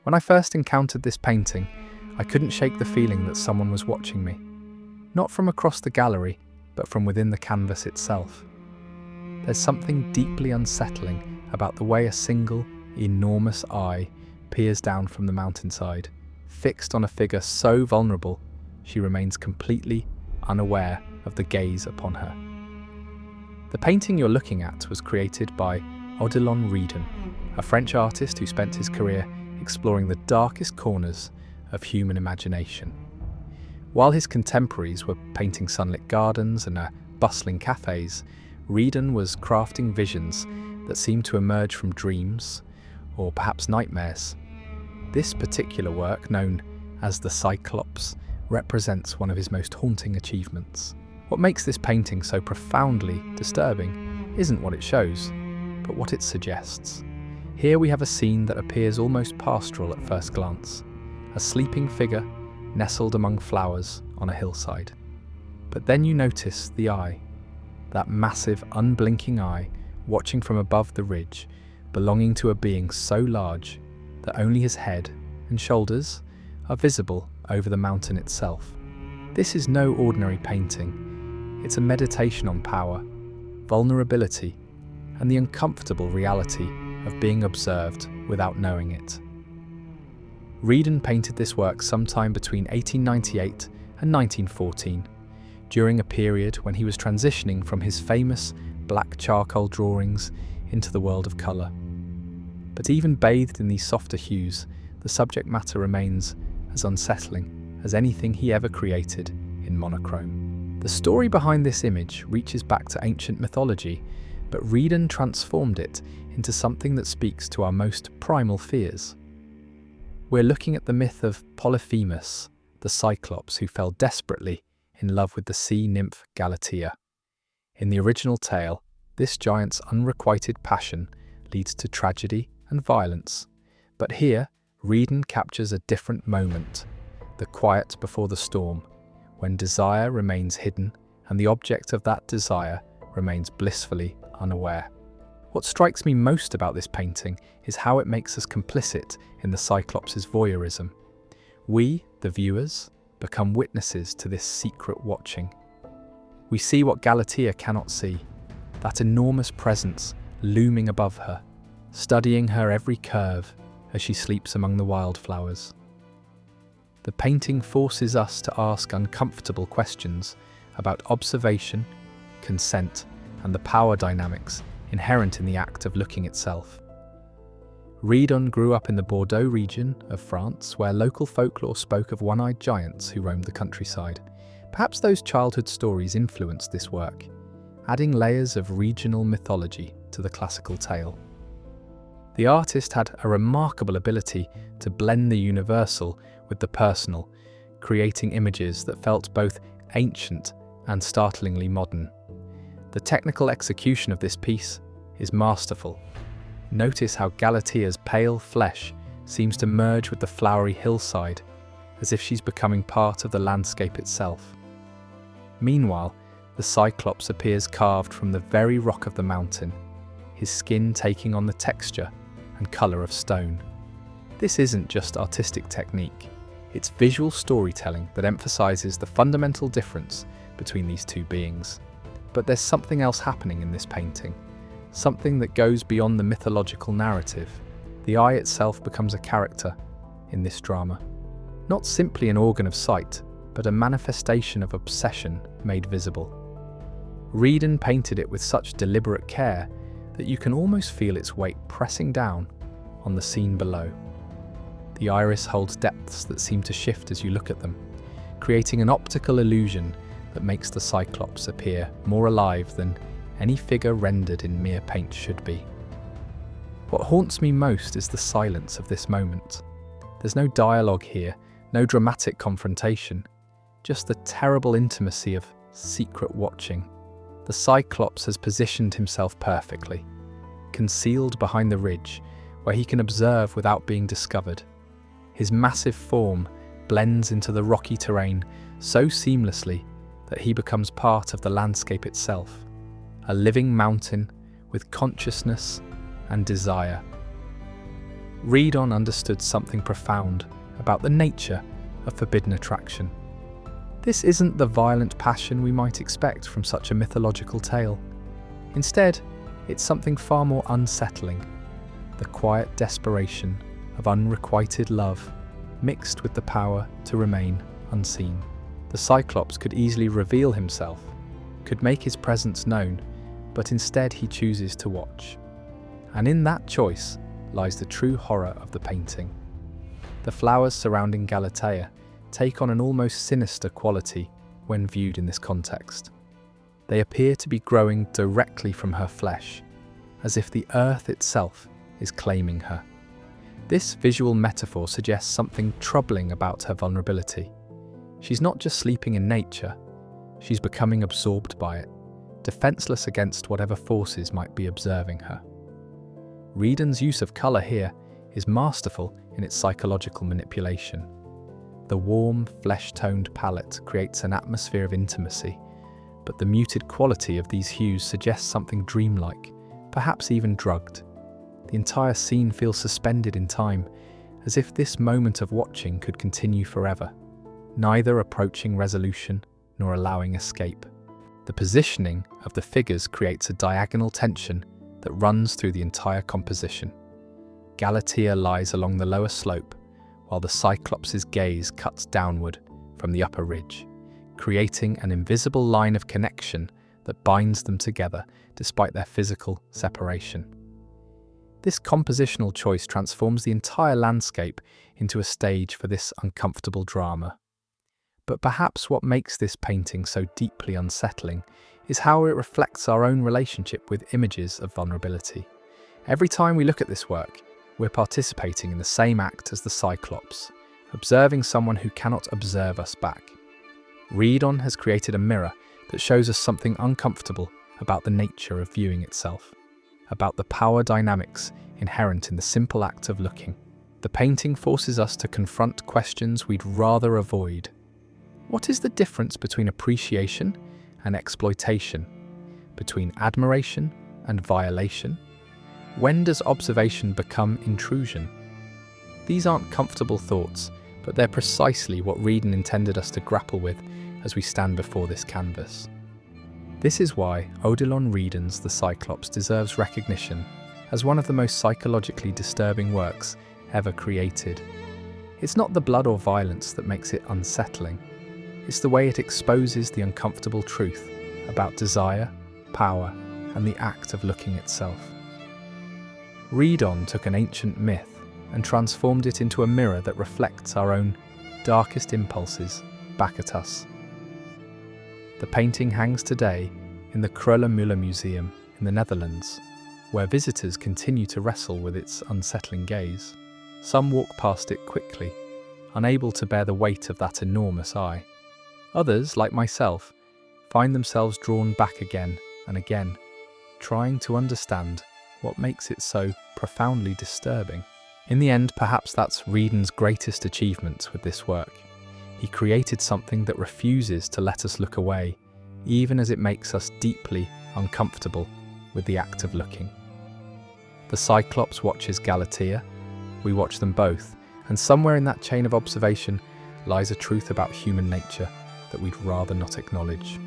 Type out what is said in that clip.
When I first encountered this painting, I couldn't shake the feeling that someone was watching me. Not from across the gallery, but from within the canvas itself. There's something deeply unsettling about the way a single, enormous eye peers down from the mountainside, fixed on a figure so vulnerable she remains completely unaware of the gaze upon her. The painting you're looking at was created by Odilon Redon, a French artist who spent his career exploring the darkest corners of human imagination. While his contemporaries were painting sunlit gardens and bustling cafes, Redon was crafting visions that seemed to emerge from dreams, or perhaps nightmares. This particular work, known as the Cyclops, represents one of his most haunting achievements. What makes this painting so profoundly disturbing isn't what it shows, but what it suggests. Here we have a scene that appears almost pastoral at first glance, a sleeping figure nestled among flowers on a hillside. But then you notice the eye, that massive, unblinking eye watching from above the ridge, belonging to a being so large that only his head and shoulders are visible over the mountain itself. This is no ordinary painting. It's a meditation on power, vulnerability, and the uncomfortable reality of being observed without knowing it. Redon painted this work sometime between 1898 and 1914, during a period when he was transitioning from his famous black charcoal drawings into the world of colour. But even bathed in these softer hues, the subject matter remains as unsettling as anything he ever created in monochrome. The story behind this image reaches back to ancient mythology, but Redon transformed it into something that speaks to our most primal fears. We're looking at the myth of Polyphemus, the Cyclops who fell desperately in love with the sea nymph Galatea. In the original tale, this giant's unrequited passion leads to tragedy and violence. But here, Redon captures a different moment, the quiet before the storm, when desire remains hidden and the object of that desire remains blissfully unaware. What strikes me most about this painting is how it makes us complicit in the Cyclops' voyeurism. We, the viewers, become witnesses to this secret watching. We see what Galatea cannot see, that enormous presence looming above her, studying her every curve as she sleeps among the wildflowers. The painting forces us to ask uncomfortable questions about observation, consent, and the power dynamics inherent in the act of looking itself. Redon grew up in the Bordeaux region of France, where local folklore spoke of one-eyed giants who roamed the countryside. Perhaps those childhood stories influenced this work, adding layers of regional mythology to the classical tale. The artist had a remarkable ability to blend the universal with the personal, creating images that felt both ancient and startlingly modern. The technical execution of this piece is masterful. Notice how Galatea's pale flesh seems to merge with the flowery hillside, as if she's becoming part of the landscape itself. Meanwhile, the Cyclops appears carved from the very rock of the mountain, his skin taking on the texture and colour of stone. This isn't just artistic technique, it's visual storytelling that emphasises the fundamental difference between these two beings. But there's something else happening in this painting, something that goes beyond the mythological narrative. The eye itself becomes a character in this drama, not simply an organ of sight, but a manifestation of obsession made visible. Redon painted it with such deliberate care that you can almost feel its weight pressing down on the scene below. The iris holds depths that seem to shift as you look at them, creating an optical illusion that makes the Cyclops appear more alive than any figure rendered in mere paint should be. What haunts me most is the silence of this moment. There's no dialogue here, no dramatic confrontation, just the terrible intimacy of secret watching. The Cyclops has positioned himself perfectly, concealed behind the ridge, where he can observe without being discovered. His massive form blends into the rocky terrain so seamlessly that he becomes part of the landscape itself, a living mountain with consciousness and desire. Redon understood something profound about the nature of forbidden attraction. This isn't the violent passion we might expect from such a mythological tale. Instead, it's something far more unsettling, the quiet desperation of unrequited love mixed with the power to remain unseen. The Cyclops could easily reveal himself, could make his presence known, but instead he chooses to watch. And in that choice lies the true horror of the painting. The flowers surrounding Galatea take on an almost sinister quality when viewed in this context. They appear to be growing directly from her flesh, as if the earth itself is claiming her. This visual metaphor suggests something troubling about her vulnerability. She's not just sleeping in nature, she's becoming absorbed by it, defenseless against whatever forces might be observing her. Redon's use of colour here is masterful in its psychological manipulation. The warm, flesh-toned palette creates an atmosphere of intimacy, but the muted quality of these hues suggests something dreamlike, perhaps even drugged. The entire scene feels suspended in time, as if this moment of watching could continue forever, neither approaching resolution nor allowing escape. The positioning of the figures creates a diagonal tension that runs through the entire composition. Galatea lies along the lower slope, while the Cyclops' gaze cuts downward from the upper ridge, creating an invisible line of connection that binds them together despite their physical separation. This compositional choice transforms the entire landscape into a stage for this uncomfortable drama. But perhaps what makes this painting so deeply unsettling is how it reflects our own relationship with images of vulnerability. Every time we look at this work, we're participating in the same act as the Cyclops, observing someone who cannot observe us back. Redon has created a mirror that shows us something uncomfortable about the nature of viewing itself, about the power dynamics inherent in the simple act of looking. The painting forces us to confront questions we'd rather avoid. What is the difference between appreciation and exploitation? Between admiration and violation? When does observation become intrusion? These aren't comfortable thoughts, but they're precisely what Redon intended us to grapple with as we stand before this canvas. This is why Odilon Redon's The Cyclops deserves recognition as one of the most psychologically disturbing works ever created. It's not the blood or violence that makes it unsettling. It's the way it exposes the uncomfortable truth about desire, power, and the act of looking itself. Redon took an ancient myth and transformed it into a mirror that reflects our own darkest impulses back at us. The painting hangs today in the Kröller-Müller Museum in the Netherlands, where visitors continue to wrestle with its unsettling gaze. Some walk past it quickly, unable to bear the weight of that enormous eye. Others, like myself, find themselves drawn back again and again, trying to understand what makes it so profoundly disturbing. In the end, perhaps that's Redon's greatest achievement with this work. He created something that refuses to let us look away, even as it makes us deeply uncomfortable with the act of looking. The Cyclops watches Galatea, we watch them both, and somewhere in that chain of observation lies a truth about human nature that we'd rather not acknowledge.